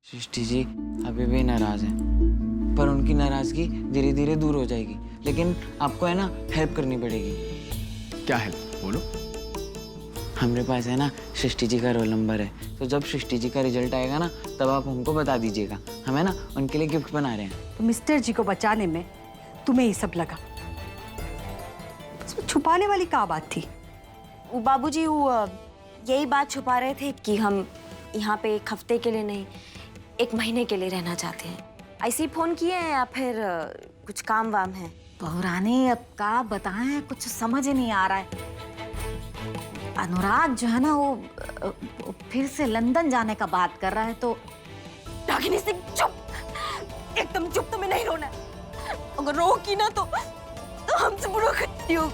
सृष्टि जी अभी भी नाराज हैं, पर उनकी नाराजगी धीरे धीरे दूर हो जाएगी। लेकिन आपको है ना हेल्प करनी पड़ेगी। क्या हेल्प? बोलो। हमारे पास है ना सृष्टि जी का रोल नंबर है, तो जब सृष्टि जी का रिजल्ट आएगा ना तब आप हमको बता दीजिएगा। हम है ना उनके लिए गिफ्ट बना रहे हैं। तो मिस्टर जी को बचाने में तुम्हें ये सब लगा, इसमें छुपाने वाली क्या बात थी? वो बाबूजी वो यही बात छुपा रहे थे कि हम यहाँ पे 1 हफ्ते के लिए नहीं 1 महीने के लिए रहना चाहते हैं। ऐसे ही फोन किए हैं या फिर कुछ काम वाम है? बहुरानी अब का बताएं, कुछ समझ ही नहीं आ रहा है। अनुराग जो है ना वो फिर से लंदन जाने का बात कर रहा है। तो रागिनी सिंह चुप, एकदम चुप। तुम्हें नहीं रोना है, अगर रोकी ना तो हमसे बुरा करती हो।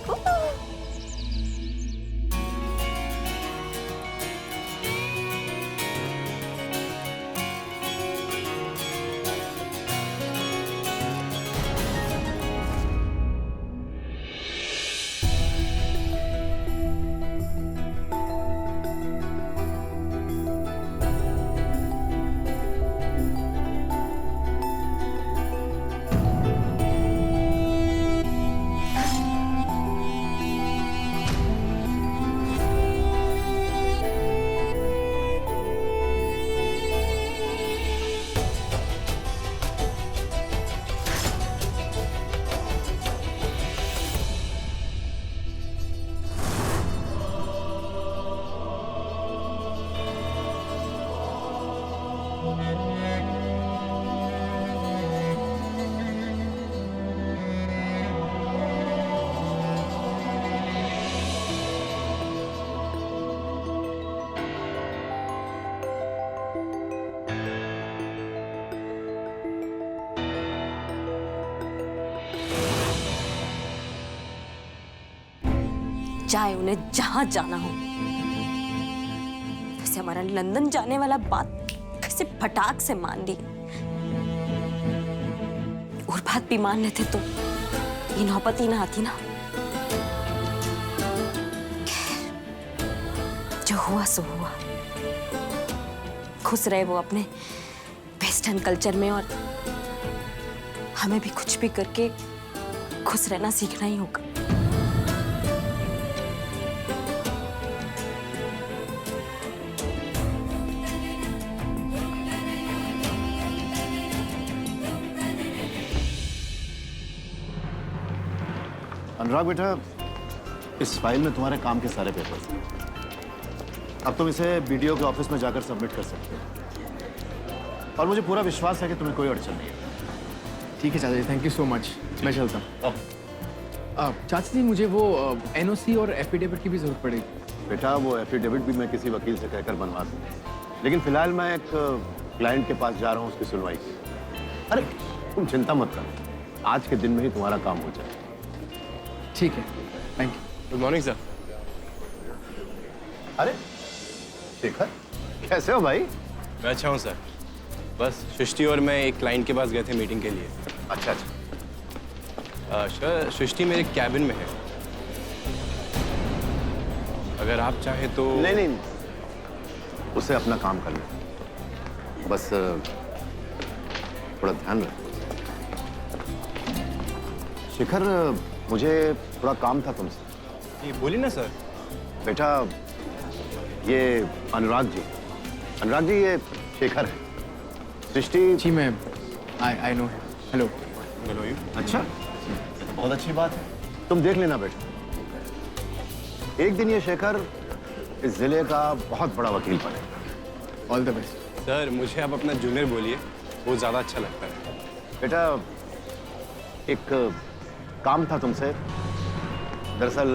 चाहे उन्हें जहां जाना हो। वैसे हमारा लंदन जाने वाला बात कैसे फटाक से मान ली, और बात भी मान लेते तो ये नौबत ही ना आती ना। जो हुआ सो हुआ। खुश रहे वो अपने वेस्टर्न कल्चर में, और हमें भी कुछ भी करके खुश रहना सीखना ही होगा। अनुराग बेटा, इस फाइल में तुम्हारे काम के सारे पेपर्स हैं। अब तुम इसे बीडीओ के ऑफिस में जाकर सबमिट कर सकते हो, और मुझे पूरा विश्वास है कि तुम्हें कोई अड़चन नहीं है। ठीक है चाचा जी, थैंक यू सो मच। मैं चलता हूँ। चाचा जी मुझे वो एनओसी और एफिडेविट की भी जरूरत पड़ेगी। बेटा वो एफिडेविट भी मैं किसी वकील से कहकर बनवा सकता हूँ, लेकिन फिलहाल मैं एक क्लाइंट के पास जा रहा हूँ उसकी सुनवाई की। अरे तुम चिंता मत करो, आज के दिन में ही तुम्हारा काम हो जाए। ठीक है, thank you. Good morning sir. अरे शेखर, कैसे हो भाई? मैं अच्छा हूँ सर। बस सृष्टि और मैं एक क्लाइंट के पास गए थे मीटिंग के लिए। अच्छा अच्छा। सर सृष्टि मेरे कैबिन में है, अगर आप चाहें तो। नहीं नहीं, उसे अपना काम कर ले, बस थोड़ा ध्यान रखो। शिखर, मुझे थोड़ा काम था तुमसे। ये बोलिए ना सर। बेटा ये अनुराग जी ये शेखर है। सृष्टि जी मैं I know. Hello. Hello you. अच्छा, ये तो बहुत अच्छी बात है। तुम देख लेना बेटा, एक दिन ये शेखर इस जिले का बहुत बड़ा वकील बनेगा। All the best. सर मुझे आप अपना जूनियर बोलिए, वो ज़्यादा अच्छा लगता है। बेटा एक काम था तुमसे। दरअसल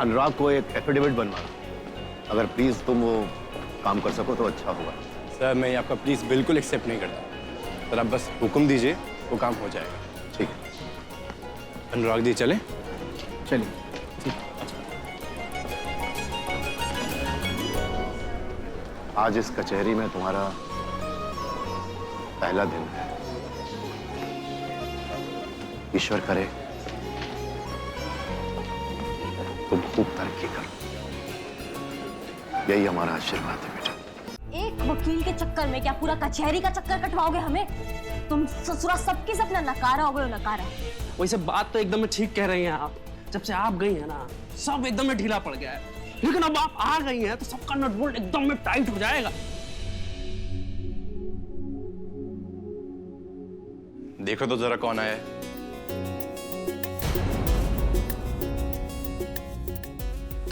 अनुराग को एक एफिडेविट बनवाना, अगर प्लीज तुम वो काम कर सको तो अच्छा होगा। सर मैं आपका प्लीज़ बिल्कुल एक्सेप्ट नहीं करता सर, आप बस हुक्म दीजिए, वो काम हो जाएगा। ठीक है अनुराग जी चले? चलिए। आज इस कचहरी में तुम्हारा पहला दिन है। ईश्वर करे तुम खूब तरक्की करो, यही हमारा आशीर्वाद है बेटा। एक वकील के चक्कर में क्या पूरा कचहरी का चक्कर कटवाओगे हमें? तुम ससुरा सबके सपना नकारा हो गए हो, नकारा। वैसे बात तो एकदम में ठीक कह रही हैं आप। जब से आप गई हैं ना, सब एकदम में ढीला पड़ गया है। लेकिन अब आप आ गई हैं तो सबका नट बोल्ट एकदम में टाइट हो जाएगा। देखो तो जरा कौन आया है।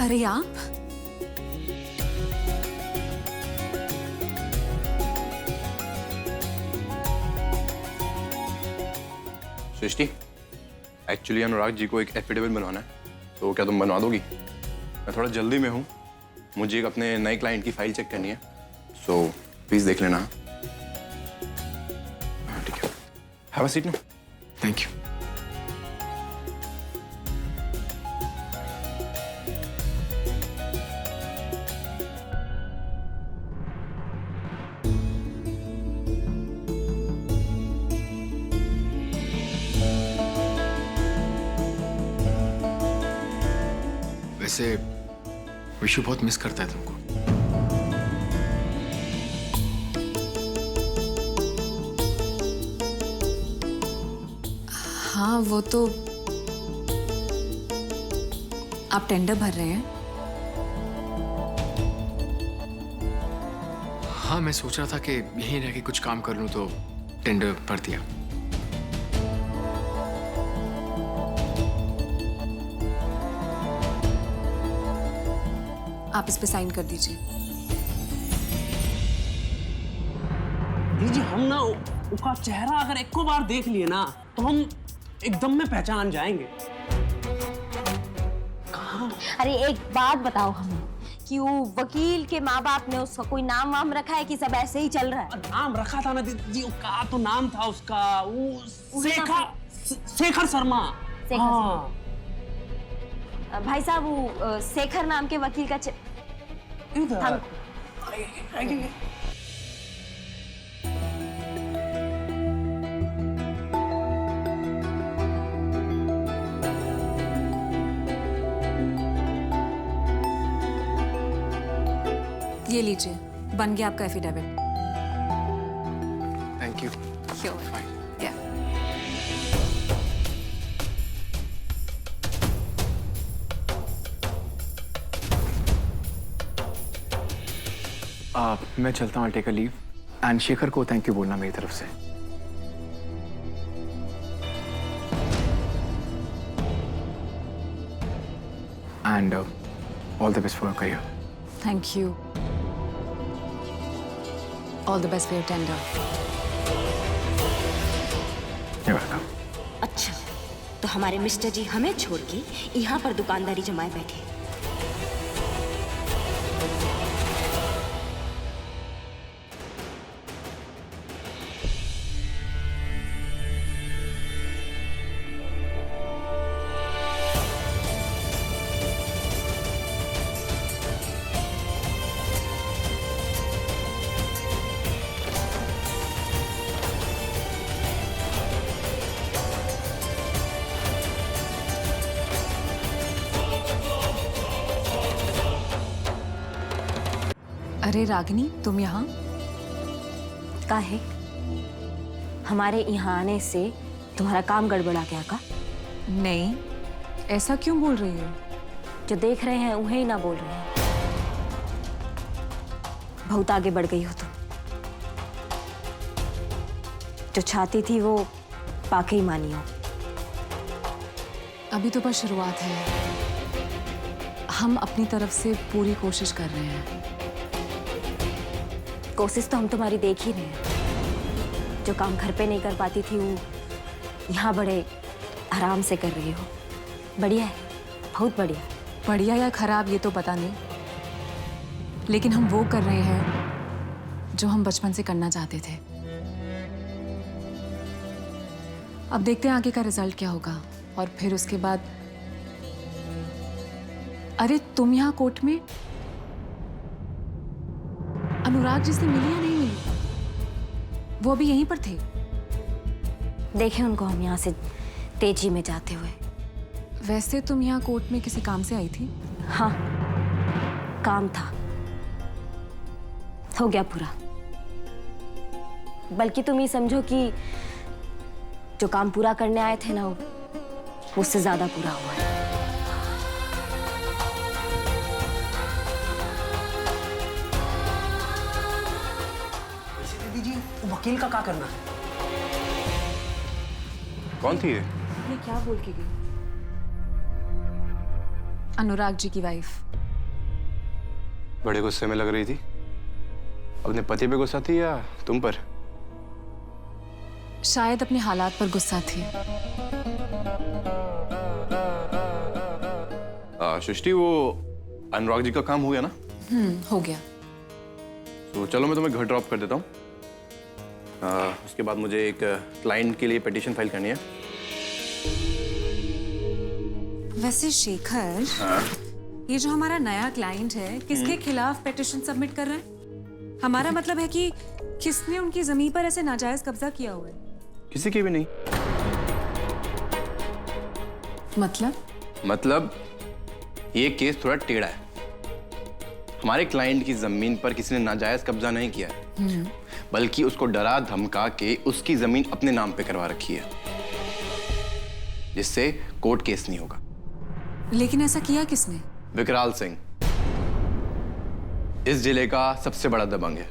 अरे आप? सृष्टि, एक्चुअली अनुराग जी को एक एफिडेविट बनवाना है, तो क्या तुम बनवा दोगी? मैं थोड़ा जल्दी में हूँ, मुझे एक अपने नए क्लाइंट की फाइल चेक करनी है, सो प्लीज देख लेना। हाँ ठीक है, हैव अ सीट ना। Thank you. वैसे विशु बहुत मिस करता है तुमको। हाँ, वो तो आप टेंडर भर रहे हैं? हाँ, मैं सोच रहा था कि यहीं रह के कुछ काम कर लूं, तो टेंडर भर दिया। आप इस पे साइन कर दीजिए। दीदी, हम ना उसका चेहरा अगर एक को बार देख लिए ना, तो हम एकदम में पहचान जाएंगे। अरे एक बात बताओ हमें कि वो वकील के माँ बाप ने उसका कोई नाम वाम रखा है कि सब ऐसे ही चल रहा है? नाम रखा था ना दीदी, का तो नाम था उसका, वो शेखर शर्मा। शेखर हाँ। भाई साहब, वो शेखर नाम के वकील का इधर। ये लीजिए, बन गया आपका एफिडेविट। Thank you. या। मैं चलता हूँ, take a leave, and Shekhar को थैंक यू बोलना मेरी तरफ से। And all the best for your career. Thank you. All the best for your tender. You welcome. अच्छा, तो हमारे मिस्टर जी हमें छोड़ के यहाँ पर दुकानदारी जमाए बैठे। अरे रागिनी, तुम यहाँ? काहे? हमारे यहाँ आने से तुम्हारा काम गड़बड़ा गया का? नहीं, ऐसा क्यों बोल रही हो? जो देख रहे हैं उन्हें ही ना बोल रहे हैं। बहुत आगे बढ़ गई हो तुम। जो चाहती थी वो पाके ही मानी हो। अभी तो बस शुरुआत है। हम अपनी तरफ से पूरी कोशिश कर रहे हैं। कोशिश तो हम तुम्हारी देख ही रहे हैं। जो काम घर पे नहीं कर पाती थी वो यहाँ बड़े आराम से कर रही हो। बढ़िया है, बहुत बढ़िया। बढ़िया या खराब ये तो पता नहीं, लेकिन हम वो कर रहे हैं जो हम बचपन से करना चाहते थे। अब देखते हैं आगे का रिजल्ट क्या होगा, और फिर उसके बाद। अरे तुम यहाँ कोर्ट में अनुराग जी से मिली या नहीं मिली? वो अभी यहीं पर थे। देखे उनको हम यहाँ से तेजी में जाते हुए। वैसे तुम यहाँ कोर्ट में किसी काम से आई थी? हाँ, काम था। हो गया पूरा। बल्कि तुम ये समझो कि जो काम पूरा करने आए थे ना, वो उससे ज्यादा पूरा हुआ है। दीदी जी, वो वकील का क्या करना है? कौन थी ये? ये क्या बोल के गई? अनुराग जी की वाइफ। बड़े गुस्से में लग रही थी। अपने पति पे गुस्सा थी या तुम पर? शायद अपने हालात पर गुस्सा थी। सृष्टि, वो अनुराग जी का काम हो गया ना? हो गया। तो चलो मैं तुम्हें घर ड्रॉप कर देता हूँ। उसके बाद मुझे एक क्लाइंट के लिए पिटीशन फाइल करनी है। वैसे शेखर, ये जो हमारा नया क्लाइंट है, किसके खिलाफ पिटीशन सबमिट कर रहे हैं? हमारा मतलब है कि किसने उनकी जमीन पर ऐसे नाजायज कब्जा किया हुआ है? किसी की भी नहीं। मतलब ये केस थोड़ा टेढ़ा है। हमारे क्लाइंट की जमीन पर किसी ने नाजायज कब्जा नहीं किया है, बल्कि उसको डरा धमका के उसकी जमीन अपने नाम पे करवा रखी है, जिससे कोर्ट केस नहीं होगा। लेकिन ऐसा किया किसने? विकराल सिंह इस जिले का सबसे बड़ा दबंग है।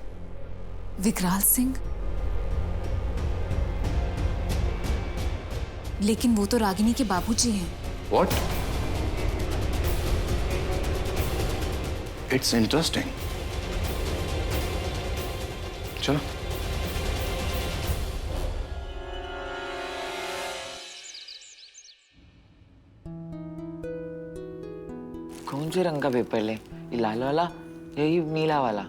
विकराल सिंह? लेकिन वो तो रागिनी के बाबूजी हैं। What? It's interesting. चलो। कौन से रंग का पेपर ले? ये लाल वाला या ये नीला वाला?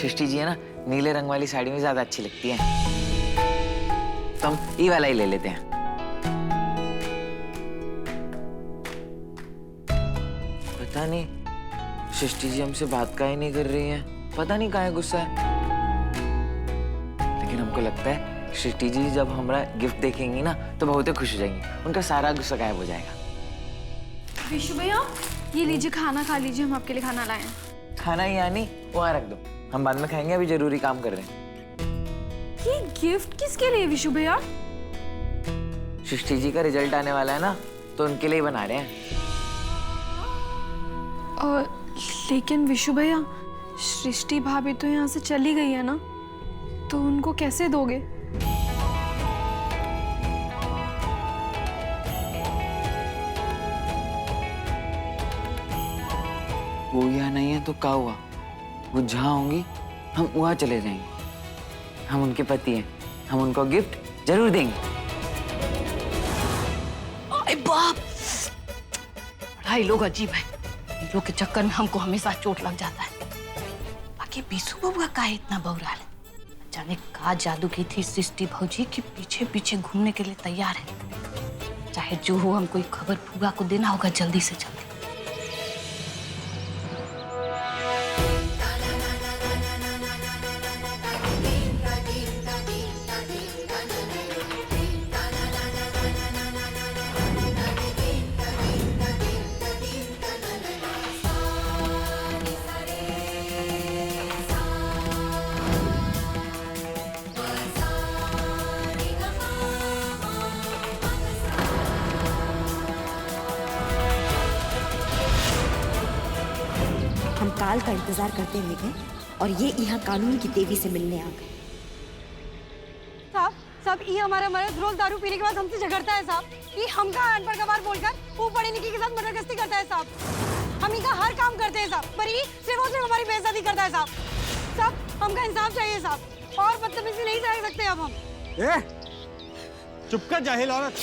सृष्टि जी है ना, नीले रंग वाली साड़ी में ज्यादा अच्छी लगती है, तो हम ये वाला ही ले लेते हैं। पता नहीं सृष्टि जी हमसे बात काहे नहीं कर रही हैं, पता नहीं काहे गुस्सा है। लेकिन हमको लगता है सृष्टि जी जब हमारा गिफ्ट देखेंगी ना तो बहुत ही खुश हो जाएंगी, उनका सारा गुस्सा गायब हो जाएगा। विशु भैया, ये लीजिए खाना खा लीजिए, हम आपके लिए खाना लाए हैं। खाना ही यानी वहाँ रख दो, हम बाद में खाएंगे, अभी जरूरी काम कर रहे हैं। ये गिफ्ट किसके लिए विशु भैया? सृष्टि जी का रिजल्ट आने वाला है ना, तो उनके लिए ही बना रहे हैं। लेकिन विशु भैया, सृष्टि भाभी तो यहाँ से चली गई है ना, तो उनको कैसे दोगे? वो यहाँ नहीं है तो क्या हुआ, वो जहाँ होंगी हम वहाँ चले जाएंगे। हम उनके पति हैं, हम उनको गिफ्ट जरूर देंगे। अरे बाप, बड़ा लोग अजीब है। इन लोग के चक्कर में हमको हमेशा चोट लग जाता है। बाकी बीसू बबुआ का इतना बौरा है, जाने का जादू की थी सृष्टि भौजी कि पीछे पीछे घूमने के लिए तैयार है। चाहे जो हो, हमको एक खबर फूगा को देना होगा जल्दी से जल्दी। हम काल का इंतजार करते हुए गए और ये यहाँ कानून की देवी से मिलने आ गए। साहब ये हमारा मर्द रोज दारू पीने के बाद हमसे झगड़ता है साहब। ये हमका अनपढ़ गवार बोलकर वो पढ़े लिखे के साथ मर्दगस्ती करता है साहब। हम इनका हर काम करते हैं साहब, पर ये सिर्फ और सिर्फ हमारी बेइज्जती करता है साहब। साहब हमका इंसाफ चाहिए साहब, और बदतमीजी नहीं सह सकते अब हम। चुप कर जाहिल औरत।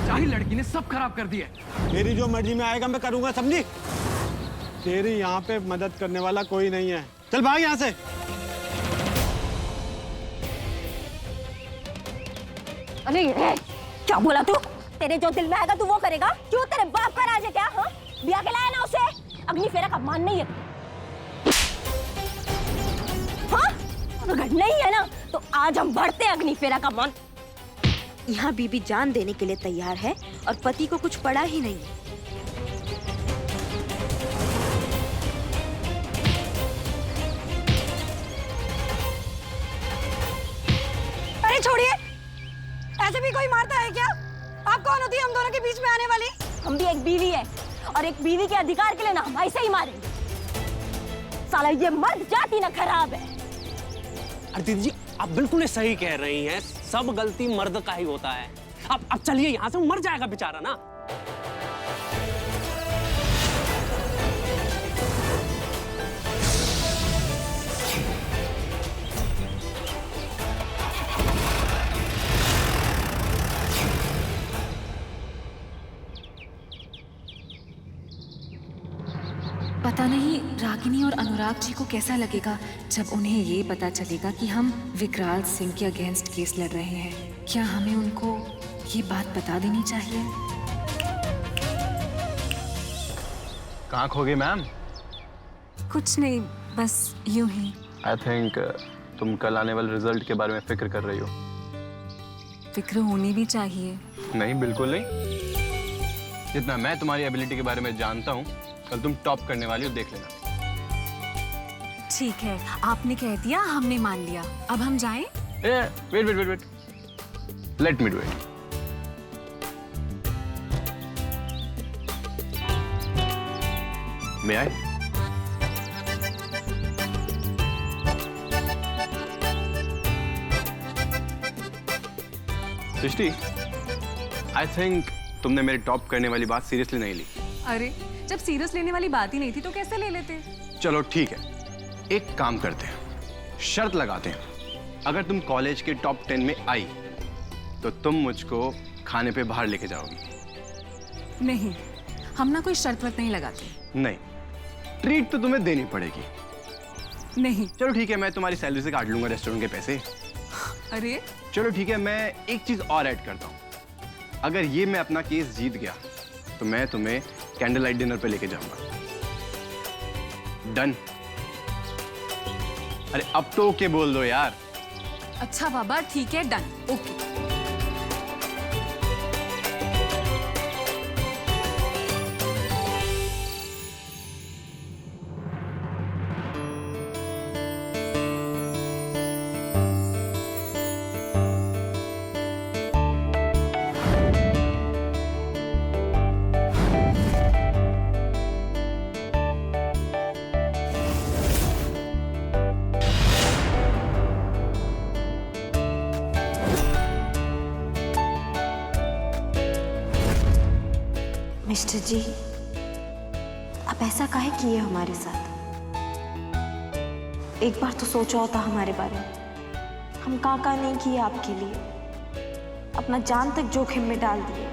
जाहिल लड़की ने सब खराब कर दिया। मेरी जो मर्जी में आएगा मैं करूंगा, समझी? तेरी यहाँ पे मदद करने वाला कोई नहीं है, चल भाग यहाँ से। अरे क्या बोला तू? तेरे जो दिल में आएगा तू वो करेगा? क्यों, तेरे बाप का राज है क्या? हाँ, ब्याह के लाया ना उसे, अग्नि फेरा का मान नहीं है। हाँ, अगर नहीं है ना तो आज हम बढ़ते अग्नि फेरा का मान। यहाँ बीबी जान देने के लिए तैयार है और पति को कुछ पड़ा ही नहीं है। बीच में आने वाली? हम भी एक बीवी है और एक बीवी के अधिकार के लिए ना हम ऐसे ही मारेंगे। साला ये मर्द जाति ना खराब है। अरे दीदी जी, आप बिल्कुल सही कह रही हैं, सब गलती मर्द का ही होता है। अब चलिए यहाँ से, मर जाएगा बेचारा ना। पता नहीं रागिनी और अनुराग जी को कैसा लगेगा जब उन्हें ये पता चलेगा कि हम विकराल सिंह के अगेंस्ट केस लड़ रहे हैं। क्या हमें उनको ये बात बता देनी चाहिए? कहाँ खो गई मैम? कुछ नहीं, बस यूं ही। आई थिंक तुम कल आने वाले रिजल्ट के बारे में फिक्र कर रही हो। फिक्र होनी भी चाहिए। नहीं, बिल्कुल नहीं। जितना मैं तुम्हारी एबिलिटी के बारे में जानता हूँ, कल तुम टॉप करने वाली हो, देख लेना। ठीक है, आपने कह दिया, हमने मान लिया। अब हम जाएं? Wait wait wait wait, let me do it. May I? Srishti, I think तुमने मेरी टॉप करने वाली बात सीरियसली नहीं ली। अरे, जब सीरियस लेने वाली बात ही नहीं थी तो कैसे ले लेते? चलो ठीक है, एक काम करते हैं, शर्त लगाते हैं। अगर तुम कॉलेज के टॉप 10 में आई तो तुम मुझको खाने पे बाहर लेके जाओगी। नहीं, हम ना कोई शर्त वर्त नहीं लगाते। नहीं, ट्रीट तो तुम्हें देनी पड़ेगी। नहीं। चलो ठीक है, मैं तुम्हारी सैलरी से काट लूंगा रेस्टोरेंट के पैसे। अरे चलो ठीक है, मैं एक चीज और ऐड करता हूँ। अगर ये मैं अपना केस जीत गया तो मैं तुम्हें कैंडल लाइट डिनर पे लेके जाऊंगा। डन? अरे अब तो ओके बोल दो यार। अच्छा बाबा, ठीक है, डन, ओके। मिस्टर जी, आप ऐसा काहे किए हमारे साथ? एक बार तो सोचा होता हमारे बारे में। हम का नहीं किए आपके लिए, अपना जान तक जोखिम में डाल दिए।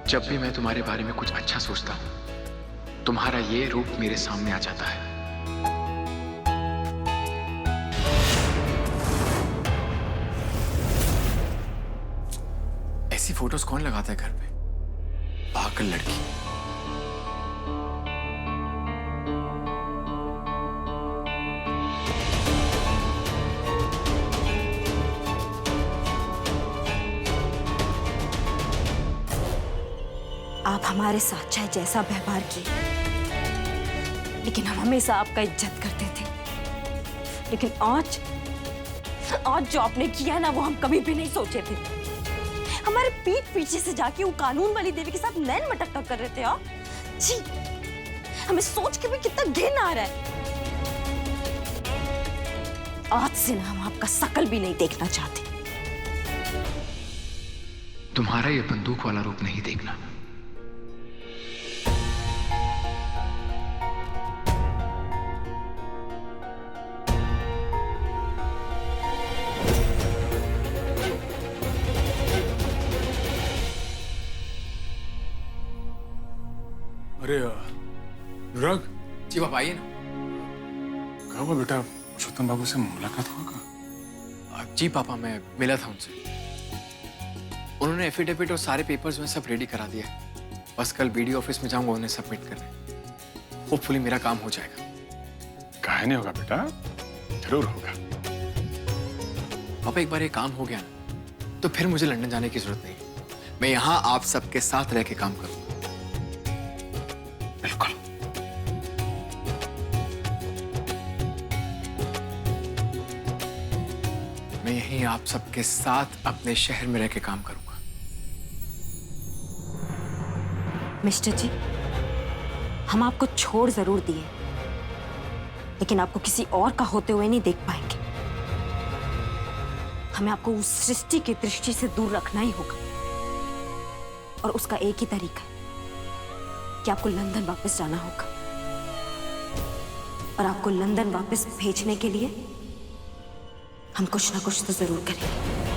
जब भी मैं तुम्हारे बारे में कुछ अच्छा सोचता हूं, तुम्हारा ये रूप मेरे सामने आ जाता है। ऐसी फोटोज कौन लगाता है घर पे? पागल लड़की। आप हमारे साथ चाहे जैसा व्यवहार किए, लेकिन हम हमेशा आपका इज्जत करते थे। लेकिन आज जो आपने किया ना, वो हम कभी भी नहीं सोचे थे। हमारे पीठ पीछे से जाके वो कानून वाली देवी के साथ नैन मटक्का कर रहे थे आप। जी, हमें सोच के भी कितना घिन आ रहा है। आज से ना हम आपका शकल भी नहीं देखना चाहते। तुम्हारा ये बंदूक वाला रूप नहीं देखना। अरे अनुराग जी पापा, आइए ना। क्या हुआ बेटा, पुरुषोत्तम बाबू से मुलाकात हुआ का? जी पापा, मैं मिला था उनसे। उन्होंने एफिडेविट और सारे पेपर्स में सब रेडी करा दिया। बस कल बीडीओ ऑफिस में जाऊंगा उन्हें सबमिट करने। होपफुली मेरा काम हो जाएगा। काहे नहीं होगा बेटा, जरूर होगा। पापा एक बार ये काम हो गया ना, तो फिर मुझे लंदन जाने की जरूरत नहीं। मैं यहाँ आप सबके साथ रह के काम करूंगा। बिल्कुल। मैं यहीं आप सबके साथ अपने शहर में रह के काम करूंगा। मिस्टर जी, हम आपको छोड़ जरूर दिए, लेकिन आपको किसी और का होते हुए नहीं देख पाएंगे। हमें आपको उस सृष्टि की दृष्टि से दूर रखना ही होगा, और उसका एक ही तरीका है कि आपको लंदन वापस जाना होगा। और आपको लंदन वापस भेजने के लिए हम कुछ ना कुछ तो जरूर करेंगे।